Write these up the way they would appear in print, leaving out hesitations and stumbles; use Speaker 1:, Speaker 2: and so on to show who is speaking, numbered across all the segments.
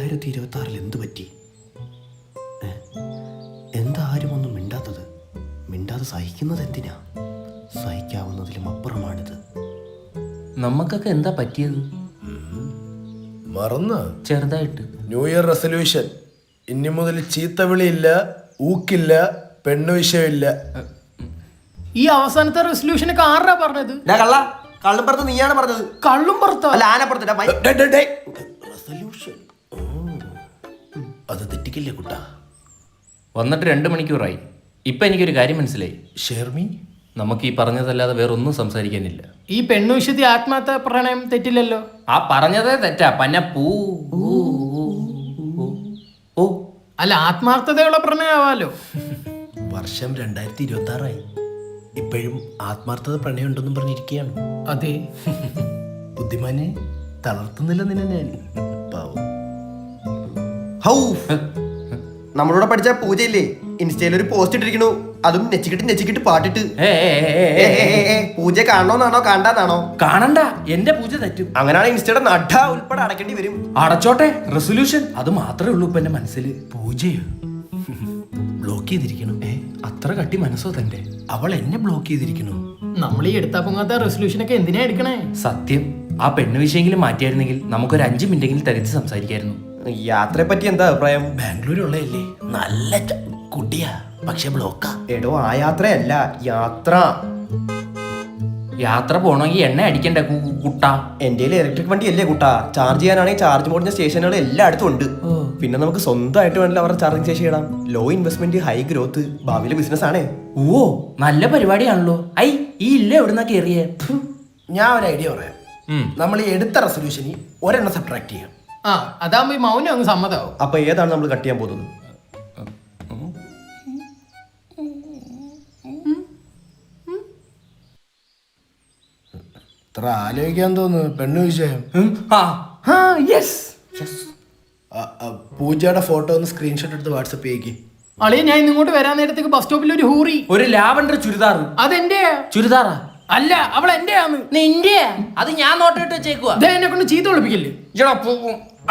Speaker 1: 2026 എന്തു പറ്റി? എന്താ ആരും ഒന്നും മിണ്ടാത്തത്? മിണ്ടാതെ സഹിക്കുന്നത് എന്തിനാ? സഹിക്കാവുന്നതിലും അപ്പുറമാണിത്.
Speaker 2: നമുക്കൊക്കെ എന്താ പറ്റിയത്?
Speaker 3: മറന്ന്
Speaker 2: ചെറുതായിട്ട്.
Speaker 3: New year resolution. ഇനി മുതൽ ചീത്തവിളിയില്ല, ഊക്കില്ല, പെണ്ണു വിഷയമില്ല.
Speaker 4: ഈ അവസാനത്തെ റെസൊല്യൂഷനൊക്കെ ആരാ പറഞ്ഞത്?
Speaker 1: കള്ളും പുറത്ത് നീയാണ് പറഞ്ഞത്.
Speaker 4: കള്ളും പുറത്തോ?
Speaker 1: അല്ല, ആനപ്പുറത്ത്. റെസൊല്യൂഷൻ അത് തെറ്റിക്കില്ലേ കുട്ടാ?
Speaker 2: വന്നിട്ട് 2 മണിക്കൂറായി. ഇപ്പൊ എനിക്കൊരു കാര്യം മനസ്സിലായി.
Speaker 1: ഷെർമി,
Speaker 2: നമുക്ക് ഈ പറഞ്ഞതല്ലാതെ വേറൊന്നും സംസാരിക്കാനില്ല.
Speaker 4: ഈ പെണ്ണു വിശുദ്ധി ആത്മാർത്ഥ പ്രണയം തെറ്റില്ലല്ലോ.
Speaker 2: ആ പറഞ്ഞതേ തെറ്റാ. പന്ന പൂ ഓ
Speaker 4: അല്ല, ആത്മാർത്ഥതയുള്ള പ്രണയമാവാലോ.
Speaker 1: വർഷം 2026 ഇപ്പോഴും ആത്മാർത്ഥത പ്രണയം ഉണ്ടെന്നും പറഞ്ഞിരിക്കുകയാണ്.
Speaker 4: അതെ.
Speaker 1: ബുദ്ധിമാനെ തളർത്തുന്നില്ല നിന്നെ ഞാൻ. പാവം. ഹൗ നമ്മളോട് പഠിച്ച പൂജയില്ലേ, ഇൻസ്റ്റയിൽ ഒരു പോസ്റ്റ് ഇട്ടിരിക്കണു. അതും നെച്ചിക്കിട്ട് പാട്ടിട്ട്. പൂജ കാണണോന്നാണോ കാണാന്നാണോ?
Speaker 2: കാണണ്ട, എന്റെ പൂജ തെറ്റും.
Speaker 1: അങ്ങനെയാണ് ഇൻസ്റ്റയുടെ നട്ട ഉൾപ്പെടെ അടയ്ക്കേണ്ടി വരും.
Speaker 2: അടച്ചോട്ടെ. റെസൊല്യൂഷൻ അത് മാത്രമേ ഉള്ളൂ ഇപ്പൊ എന്റെ മനസ്സിൽ.
Speaker 1: പൂജയോ? ബ്ലോക്ക് ചെയ്തിരിക്കണു.
Speaker 2: അത്ര കട്ടി മനസ്സോ തന്റെ?
Speaker 1: അവൾ എന്നെ ബ്ലോക്ക് ചെയ്തിരിക്കണു.
Speaker 4: നമ്മൾ ഈ എടുത്താ പൊങ്ങാത്ത റെസൊല്യൂഷനൊക്കെ എന്തിനാ എടുക്കണേ?
Speaker 2: സത്യം, ആ പെണ്ണ് വിഷയെങ്കിലും മാറ്റിയായിരുന്നെങ്കിൽ നമുക്കൊരു 5 മിനിറ്റെങ്കിലും തികച്ച് സംസാരിക്കായിരുന്നു.
Speaker 1: യാത്രയെ പറ്റി എന്താ അഭിപ്രായം? ബാംഗ്ലൂരുള്ളതല്ലേ, നല്ല കുട്ടിയാ, പക്ഷെ ബ്ലോക്കാ. എടോ, ആ യാത്രയല്ല,
Speaker 2: യാത്ര പോണെങ്കിൽ എണ്ണ അടിക്കണ്ട കുട്ടാ.
Speaker 1: എന്റെ ഇലക്ട്രിക് വണ്ടി അല്ലേ കുട്ടാ? ചാർജ് ചെയ്യാനാണെങ്കിൽ ചാർജ് മോഡിന്റെ സ്റ്റേഷനുകൾ എല്ലായിടത്തും ഉണ്ട്. പിന്നെ നമുക്ക് സ്വന്തമായിട്ട് വേണമെങ്കിൽ അവരുടെ ചാർജിങ് സ്റ്റേഷൻ ഇടാം. ലോ ഇൻവെസ്റ്റ്മെന്റ്, ഹൈ ഗ്രോത്ത്, ഭാവിയിലെ ബിസിനസ് ആണ്.
Speaker 2: ഓ, നല്ല പരിപാടിയാണല്ലോ. ഐ, ഈ ഇല്ല എവിടുന്നാ കേറിയേ?
Speaker 1: ഞാൻ ഒരു ഐഡിയ പറയാം. നമ്മൾ ഈ എടുത്ത റെസൊല്യൂഷന് ഒരെണ്ണം സബ്ട്രാക്ട് ചെയ്യാം.
Speaker 4: ആ, അതാകുമ്പോ ഈ മൗനം അങ്ങ് സമ്മതാവും.
Speaker 1: അപ്പൊ ഏതാണ് നമ്മൾ കട്ട് ചെയ്യാൻ പോകുന്നത്?
Speaker 3: ഇത്ര ആലോചിക്കാൻ തോന്നുന്നു പെണ്ണു വിഷയം. പൂജയുടെ ഫോട്ടോ ഒന്ന് സ്ക്രീൻഷോട്ട് എടുത്ത് വാട്സപ്പ് ചെയ്യിക്ക്.
Speaker 4: അളിയ, ഞാൻ ഇങ്ങോട്ട് വരാൻ നേരത്തേക്ക് ബസ് സ്റ്റോപ്പിൽ ഒരു ഹൂറി,
Speaker 2: ഒരു ലാവണ്ടർ ചുരിദാർ.
Speaker 4: അതെന്റെയാ.
Speaker 2: ചുരിദാറാ?
Speaker 4: അല്ല, അവൾ എന്റെയാന്ന്.
Speaker 2: നിന്റെ? അത് ഞാൻ നോട്ടിട്ട് വെച്ചേക്കുവാ.
Speaker 4: എന്നെ കൊണ്ട് ചീത്ത ഒളിപ്പിക്കല്ലേ?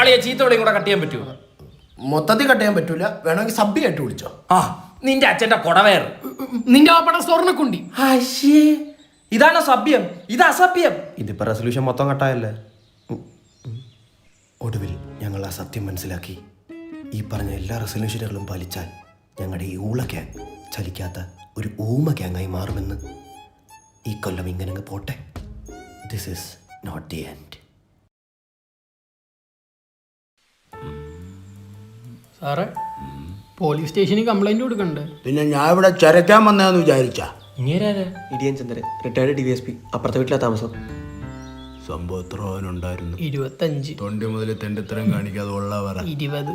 Speaker 2: അളിയ, ചീത്തോടെയും കൂടെ കട്ട് ചെയ്യാൻ പറ്റുമോ?
Speaker 3: മൊത്തത്തിൽ കട്ട് ചെയ്യാൻ പറ്റൂല, വേണമെങ്കിൽ സബ്ബി ആയിട്ട് വിളിച്ചോ.
Speaker 2: നിന്റെ അച്ഛന്റെ കൊടവേർ,
Speaker 4: നിന്റെ ആ പടം സ്വർണ്ണക്കുണ്ടി.
Speaker 2: ഇതാണോ സഭ്യം? ഇത് അസഭ്യം.
Speaker 1: ഇതിപ്പോ റെസൊല്യൂഷൻ മൊത്തം കട്ടായല്ലേ. ഒടുവിൽ ഞങ്ങൾ ആ സത്യം മനസ്സിലാക്കി. ഈ പറഞ്ഞ എല്ലാ റെസൊല്യൂഷനുകളും പാലിച്ചാൽ ഞങ്ങളുടെ ഈ ഊള ഗ്യാങ് ചലിക്കാത്ത ഒരു ഊമ ഗ്യാങ്ങായി മാറുമെന്ന്. ഈ കൊല്ലം ഇങ്ങനെ പോട്ടെ. This is not the end.
Speaker 4: സാറേ, പോലീസ് സ്റ്റേഷനിൽ കംപ്ലൈന്റ് കൊടുക്കണ്ടേ?
Speaker 3: പിന്നെ ഞാൻ ഇവിടെ ചരക്കാൻ വന്നതെന്ന് വിചാരിച്ചാ?
Speaker 1: Idiyan Chandran, retired DVSP. അപ്പുറത്തെ വീട്ടിലാ താമസം.
Speaker 3: സംഭവം എത്ര ഉണ്ടായിരുന്നു?
Speaker 4: 25.
Speaker 3: തൊണ്ടി മുതൽ തെണ്ടിത്തരം കാണിക്കാതെ ഉള്ള പറ.
Speaker 4: 20.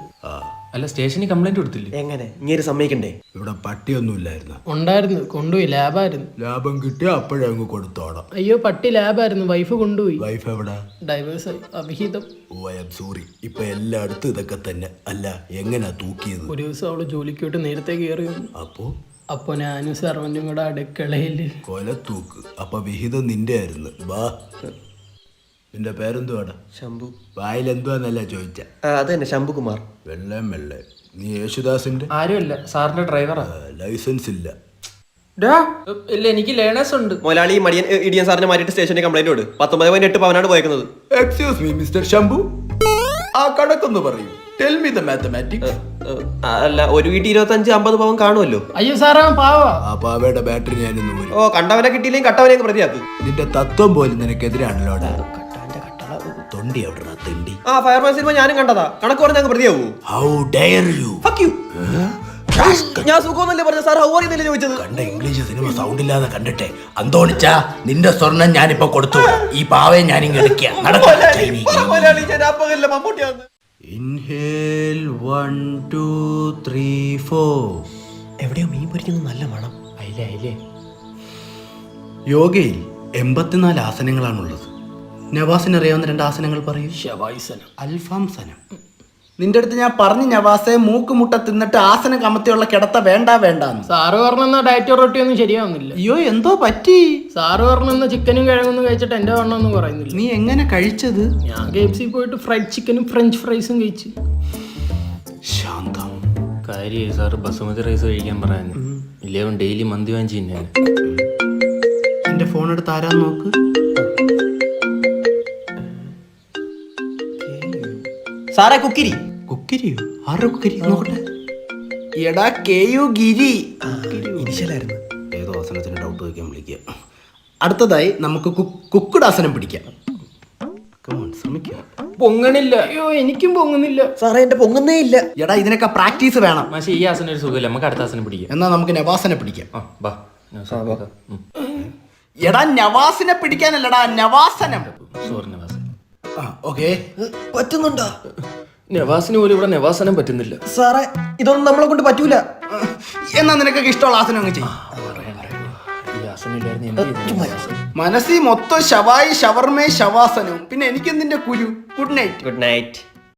Speaker 2: അല്ല, സ്റ്റേഷനിൽ കംപ്ലൈന്റ് കൊടുത്തില്ലേ?
Speaker 1: എങ്ങനെ ഇങ്ങനെ സമ്മതിക്കണ്ടേ?
Speaker 3: ഇവിടെ പട്ടിയൊന്നും ഇല്ലായിരുന്നു.
Speaker 4: ഉണ്ടായിരുന്നു, കൊണ്ടുപോയി. ലാബായിരുന്നു.
Speaker 3: ലാഭം കിട്ടിയ അപ്പോഴേ അങ്ങ് കൊടുത്തോടാം.
Speaker 4: അയ്യോ, പട്ടി ലാബായിരുന്നു. വൈഫ് കൊണ്ടുപോയി.
Speaker 3: വൈഫ് എവിടെ?
Speaker 4: ഡൈവേഴ്സായി. അവിഹിതം.
Speaker 3: ഓ, ഐ ആം സോറി. ഇപ്പൊ എല്ലായിടത്തും ഇതൊക്കെ തന്നെ. അല്ല, എങ്ങനെയാ തൂക്കിയത്?
Speaker 4: ഒരു ദിവസം അവള് ജോലിക്ക് പോയിട്ട് നേരത്തെ കയറി വന്നു.
Speaker 3: അപ്പൊ
Speaker 4: ഞാനും സർവന്റും കൂടെ അടുക്കളയില്
Speaker 3: കൊല തൂക്ക്. അപ്പൊ വിഹിതം നിന്റെ ആയിരുന്നു. വാ, നിന്റെ പേരെന്തുവാടാ?
Speaker 1: ശംഭു.
Speaker 3: വായിലെന്തുവാന്നല്ല ചോദിച്ച?
Speaker 1: അത് തന്നെ, ശംഭുകുമാർ.
Speaker 3: വെള്ളേ. നീ യേശുദാസിന്റെ?
Speaker 2: ആരുമല്ല, സാറിന്റെ ഡ്രൈവറാ.
Speaker 3: ലൈസൻസ് ഇല്ല.
Speaker 2: ഇല്ല, എനിക്ക് ലേണേഴ്സ് ഉണ്ട്.
Speaker 1: മൊലാളി മടിയൻ ഇടിയൻ സാറിനെ മാറ്റിയിട്ട് സ്റ്റേഷനിൽ കംപ്ലൈന്റ് കൊടു. 19.8 പവനാണ് പോയേക്കുന്നത്.
Speaker 3: എക്സ്ക്യൂസ് മീ മിസ്റ്റർ ശംഭു, ആ കണക്കൊന്ന് പറയൂ. Tell me the mathematics.
Speaker 1: അല്ല, ഒരു വീട്ടിൽ 25-50 പവൻ കാണുമല്ലോ.
Speaker 4: അയ്യോ സാറാ, പാവാ.
Speaker 3: ആ പാവയുടെ ബാറ്ററി ഞാൻ ഇന്ന് ഊരി.
Speaker 1: ഓ, കണ്ടവനെ കിട്ടിയില്ലെങ്കിൽ കട്ടവനെ പ്രതിയാക്ക്.
Speaker 3: നിന്റെ തത്വം പോലും നിനക്കെതിരാണല്ലോടാ. തൊണ്ടി എവിടെടാ തെണ്ടി?
Speaker 1: ആ ഫയർമാൻ സിനിമ ഞാനും കണ്ടതാ. കണക്ക് പറഞ്ഞ പ്രതിയാവൂ?
Speaker 3: How dare you?
Speaker 1: Fuck you. ഞാൻ സുഖമൊന്നല്ലേ പറഞ്ഞ സാർ? ഹൗ ആർ യു ചോദിച്ചത്?
Speaker 3: കണ്ട ഇംഗ്ലീഷ് സിനിമ സൗണ്ട് ഇല്ലാതെ കണ്ടിട്ടെ. അന്തോണിച്ച, നിന്റെ സ്വർണം ഞാനിപ്പോ കൊടുത്തു. ഈ പാവയെ ഞാനിങ്ങ് എടുക്കുക. ഇൻഹേൽ 1 2 3 4.
Speaker 1: എവിടെയോ മീൻ പൊരിക്കുന്നത് നല്ല മണം.
Speaker 2: അയിലേ.
Speaker 3: യോഗയിൽ 84 ആസനങ്ങളാണുള്ളത്. നവാസിന് അറിയാവുന്ന 2 ആസനങ്ങൾ പറയൂ.
Speaker 4: ശവായുസനം.
Speaker 3: അൽഫാം സനം. നിന്റെ അടുത്ത് ഞാൻ പറഞ്ഞു നവാസെ മൂക്കുമുട്ട തിന്നിട്ട് ആസനം കമത്തിയുള്ള കിടത്ത വേണ്ടാന്ന്.
Speaker 4: സാറ് പറഞ്ഞ ഡയറ്റ് റൊട്ടിയൊന്നും ശരിയാവുന്നില്ല.
Speaker 3: അയ്യോ എന്തോ പറ്റി?
Speaker 4: സാറ് പറഞ്ഞ ചിക്കനും കിഴങ്ങൊന്നും കഴിച്ചിട്ട് എന്റെ വണ്ണമൊന്നും കുറയുന്നില്ല.
Speaker 3: നീ എങ്ങനെ കഴിച്ചത്?
Speaker 4: ഞാൻ KFC പോയിട്ട് ഫ്രൈഡ് ചിക്കനും ഫ്രഞ്ച് ഫ്രൈസും കഴിച്ചു.
Speaker 3: ശാന്തം.
Speaker 2: കാര്യം സാറ് ബസുമതി റൈസ് കഴിക്കാൻ പറയാന് ഇല്ലേ ഡെയിലി മന്തി വാങ്ങിച്ചു തിന്നാൻ.
Speaker 3: എന്റെ ഫോൺ എടുത്ത് ആരാ നോക്ക്.
Speaker 1: സാറേ കുക്കിരി.
Speaker 3: കുക്കിരിയോ? ആരുടെ കുക്കിരി? നോക്കട്ടെ. എടാ KU ഗിരി.
Speaker 1: ഇനിഷ്യലായിരുന്നു.
Speaker 3: ഏതോ ആസനത്തിന് ഡൗട്ട് വയ്ക്കാൻ വിളിക്കുക. അടുത്തതായി നമുക്ക് കുക്കുഡ് ആസനം പിടിക്കാം. ശ്രമിക്കുക.
Speaker 4: പൊങ്ങണില്ല. അയ്യോ എനിക്കും പൊങ്ങുന്നില്ല.
Speaker 1: സാറേ എന്റെ പൊങ്ങുന്നേ ഇല്ല.
Speaker 3: എടാ ഇതിനൊക്കെ പ്രാക്ടീസ് വേണം.
Speaker 2: പക്ഷേ ഈ ആസനം ഒരു സുഖമില്ല, നമുക്ക് അടുത്ത ആസനം പിടിക്കാം.
Speaker 3: എന്നാ നമുക്ക് നവാസനെ പിടിക്കാം.
Speaker 2: ആ ബാ.
Speaker 3: എടാ നവാസിനെ പിടിക്കാനല്ലടാ, നവാസനം.
Speaker 2: സോറി നവാസ്.
Speaker 3: ഓക്കെ.
Speaker 1: പറ്റുന്നുണ്ടോ?
Speaker 2: നവാസിന് പോലും ഇവിടെ നവാസനം പറ്റുന്നില്ല.
Speaker 1: സാറേ ഇതൊന്നും നമ്മളെ കൊണ്ട് പറ്റൂല.
Speaker 3: എന്നാ നിനക്കൊക്കെ ഇഷ്ടമുള്ള ആസനം അങ്ങ് ചെയ്യും.
Speaker 2: ഈ ആസനം ഇല്ലായിരുന്നു എന്ത് ചെയ്തു?
Speaker 3: മനസ്സിൽ മൊത്തം ശവായി ഷവർമേ ശവാസനവും. പിന്നെ എനിക്കെന്തിന്റെ കുരു. Good night.
Speaker 1: Good night.